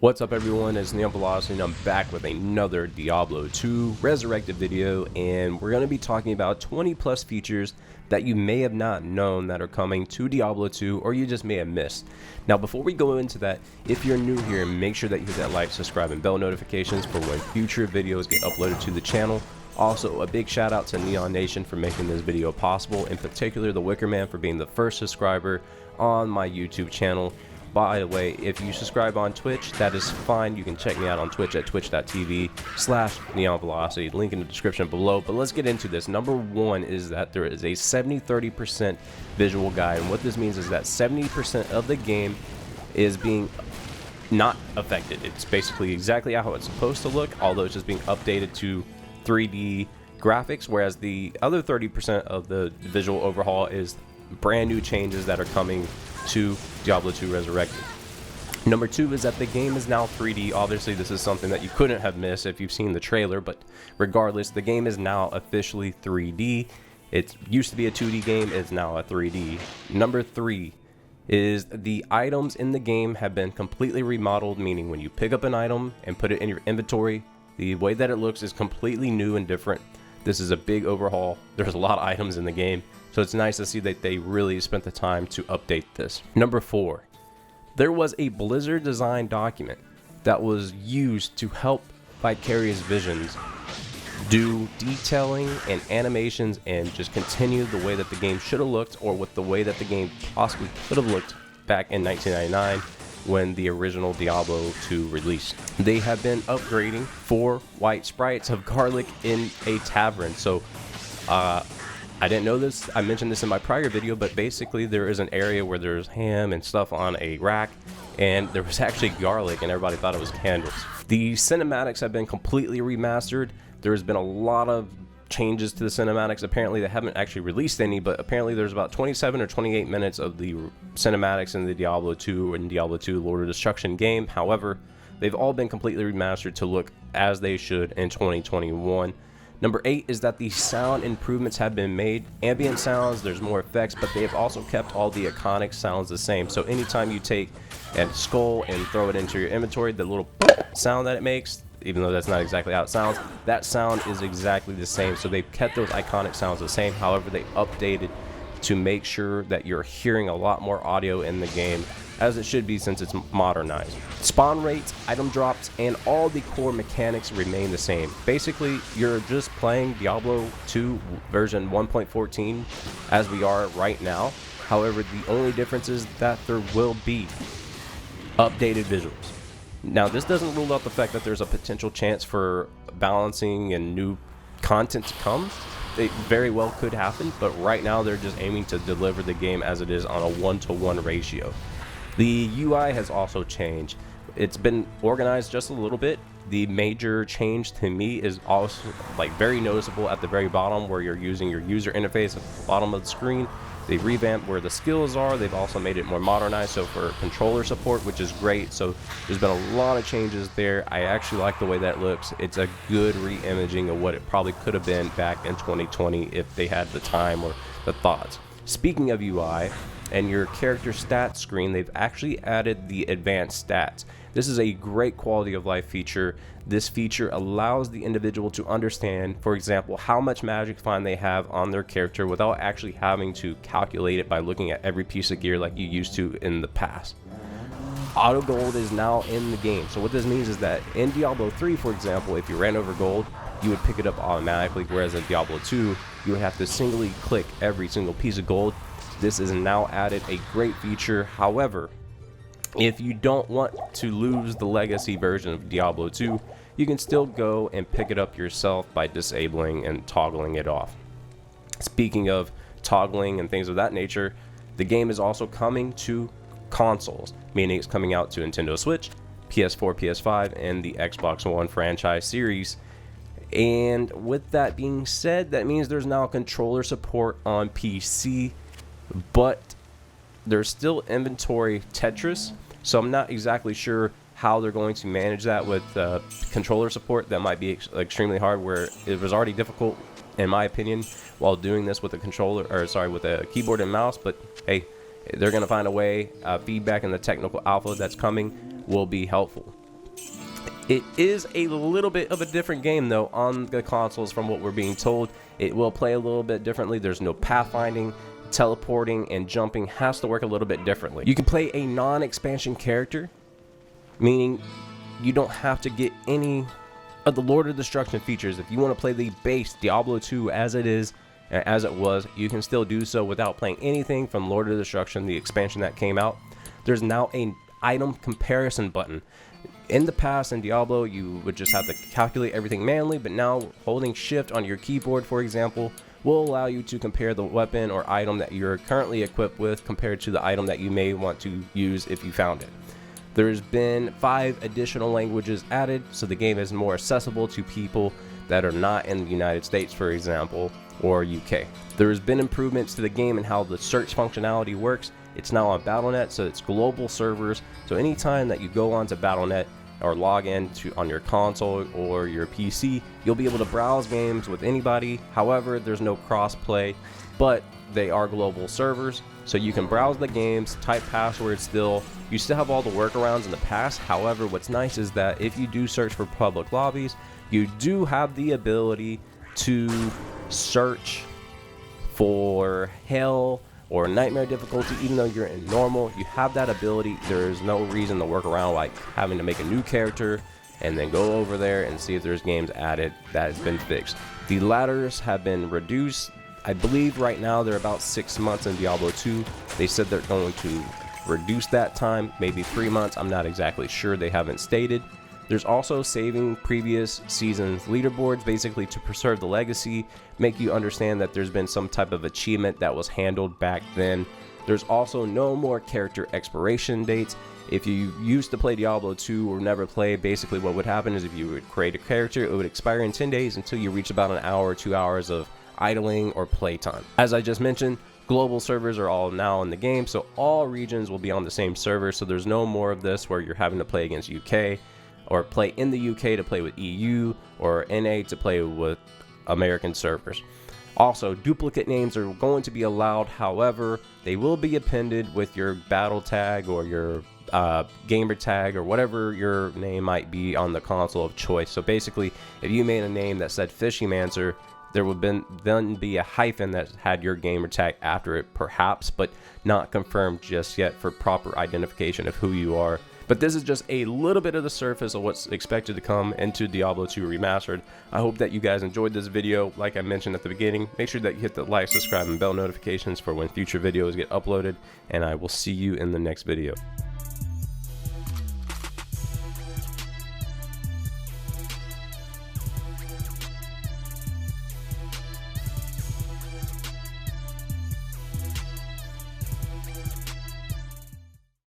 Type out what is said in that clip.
What's up everyone, it's Neon Velocity and I'm back with another Diablo 2 Resurrected video, and we're going to be talking about 20 plus features that you may have not known that are coming to Diablo 2 or you just may have missed. Now before we go into that, if you're new here, make sure that you hit that like, subscribe, and bell notifications for when future videos get uploaded to the channel. Also, a big shout out to Neon Nation for making this video possible, in particular TheWickerMan for being the first subscriber on my YouTube channel. By the way, if you subscribe on Twitch, that is fine. You can check me out on Twitch at twitch.tv/neonvelocity. Link in the description below. But let's get into this. Number one is that there is a 70-30% visual guide. And what this means is that 70% of the game is being not affected. It's basically exactly how it's supposed to look, although it's just being updated to 3D graphics, whereas the other 30% of the visual overhaul is brand new changes that are coming to Diablo 2 Resurrected. Number two is that the game is now 3D. Obviously this is something that you couldn't have missed if you've seen the trailer, but regardless, the game is now officially 3D. It used to be a 2D game, it's now a 3D. Number three is the items in the game have been completely remodeled, meaning when you pick up an item and put it in your inventory, the way that it looks is completely new and different. This is a big overhaul. There's a lot of items in the game, so it's nice to see that they really spent the time to update this. Number four, there was a Blizzard design document that was used to help Vicarious Visions do detailing and animations and just continue the way that the game should have looked, or with the way that the game possibly could have looked back in 1999 when the original Diablo 2 released. They have been upgrading 4 white sprites of garlic in a tavern. So I didn't know this, I mentioned this in my prior video, but basically there is an area where there's ham and stuff on a rack, and there was actually garlic and everybody thought it was candles. The cinematics have been completely remastered. There's been a lot of changes to the cinematics. Apparently they haven't actually released any, but apparently there's about 27 or 28 minutes of the cinematics in the Diablo 2 and Diablo 2 Lord of Destruction game. However, they've all been completely remastered to look as they should in 2021. Number 8 is that the sound improvements have been made. Ambient sounds, there's more effects, but they have also kept all the iconic sounds the same. So anytime you take a skull and throw it into your inventory, the little sound that it makes, even though that's not exactly how it sounds, that sound is exactly the same. So they've kept those iconic sounds the same. However, they updated to make sure that you're hearing a lot more audio in the game, as it should be since it's modernized. Spawn rates, item drops, and all the core mechanics remain the same. Basically, you're just playing Diablo 2 version 1.14 as we are right now. However, the only difference is that there will be updated visuals. Now, this doesn't rule out the fact that there's a potential chance for balancing and new content to come. It very well could happen, but right now they're just aiming to deliver the game as it is on a 1-to-1 ratio. The UI has also changed. It's been organized just a little bit. The major change to me is also very noticeable at the very bottom, where you're using your user interface at the bottom of the screen. They revamped where the skills are. They've also made it more modernized, so for controller support, which is great. So there's been a lot of changes there. I actually like the way that looks. It's a good re-imaging of what it probably could have been back in 2020 if they had the time or the thoughts. Speaking of UI and your character stats screen, they've actually added the advanced stats. This is a great quality of life feature. This feature allows the individual to understand, for example, how much magic find they have on their character without actually having to calculate it by looking at every piece of gear like you used to in the past. Autogold is now in the game. So what this means is that in Diablo 3, for example, if you ran over gold, you would pick it up automatically, whereas in Diablo 2, you would have to singly click every single piece of gold. This is now added, a great feature. However, if you don't want to lose the legacy version of Diablo 2, you can still go and pick it up yourself by disabling and toggling it off. Speaking of toggling and things of that nature, the game is also coming to consoles, meaning it's coming out to Nintendo Switch, PS4, PS5, and the Xbox One franchise series. And with that being said, that means there's now controller support on PC, but there's still inventory Tetris, so I'm not exactly sure how they're going to manage that with controller support. That might be extremely hard, where it was already difficult, in my opinion, while doing this with a controller, or sorry, with a keyboard and mouse. But hey, they're going to find a way. Feedback in the technical alpha that's coming will be helpful. It is a little bit of a different game though on the consoles from what we're being told. It will play a little bit differently. There's no pathfinding, teleporting, and jumping has to work a little bit differently. You can play a non-expansion character, meaning you don't have to get any of the Lord of Destruction features. If you want to play the base Diablo 2 as it is, as it was, you can still do so without playing anything from Lord of Destruction, the expansion that came out. There's now an item comparison button. In the past in Diablo, you would just have to calculate everything manually, but now holding shift on your keyboard, for example, will allow you to compare the weapon or item that you're currently equipped with compared to the item that you may want to use if you found it. There's been 5 additional languages added, so the game is more accessible to people that are not in the United States, for example, or UK. There's been improvements to the game and how the search functionality works. It's now on Battle.net, so it's global servers. So anytime that you go onto Battle.net or log in on your console or your PC, you'll be able to browse games with anybody. However, there's no cross-play, but they are global servers, so you can browse the games, type passwords still. You still have all the workarounds in the past. However, what's nice is that if you do search for public lobbies, you do have the ability to search for hell or nightmare difficulty. Even though you're in normal, you have that ability. There's no reason to work around like having to make a new character and then go over there and see if there's games added. That has been fixed. The ladders have been reduced. I believe right now they're about 6 months in Diablo 2. They said they're going to reduce that time, maybe 3 months. I'm not exactly sure, they haven't stated. There's also saving previous seasons leaderboards, basically to preserve the legacy, make you understand that there's been some type of achievement that was handled back then. There's also no more character expiration dates. If you used to play Diablo 2 or never play, basically what would happen is if you would create a character, it would expire in 10 days until you reach about an hour or 2 hours of idling or playtime. As I just mentioned, global servers are all now in the game, so all regions will be on the same server, so there's no more of this where you're having to play against UK or play in the UK to play with EU or NA to play with American servers. Also, duplicate names are going to be allowed. However, they will be appended with your battle tag or your gamer tag or whatever your name might be on the console of choice. So basically, if you made a name that said Fishymancer, there would then be a hyphen that had your gamer tag after it, perhaps, but not confirmed just yet for proper identification of who you are. But this is just a little bit of the surface of what's expected to come into Diablo 2 Remastered. I hope that you guys enjoyed this video. Like I mentioned at the beginning, make sure that you hit the like, subscribe, and bell notifications for when future videos get uploaded, and I will see you in the next video.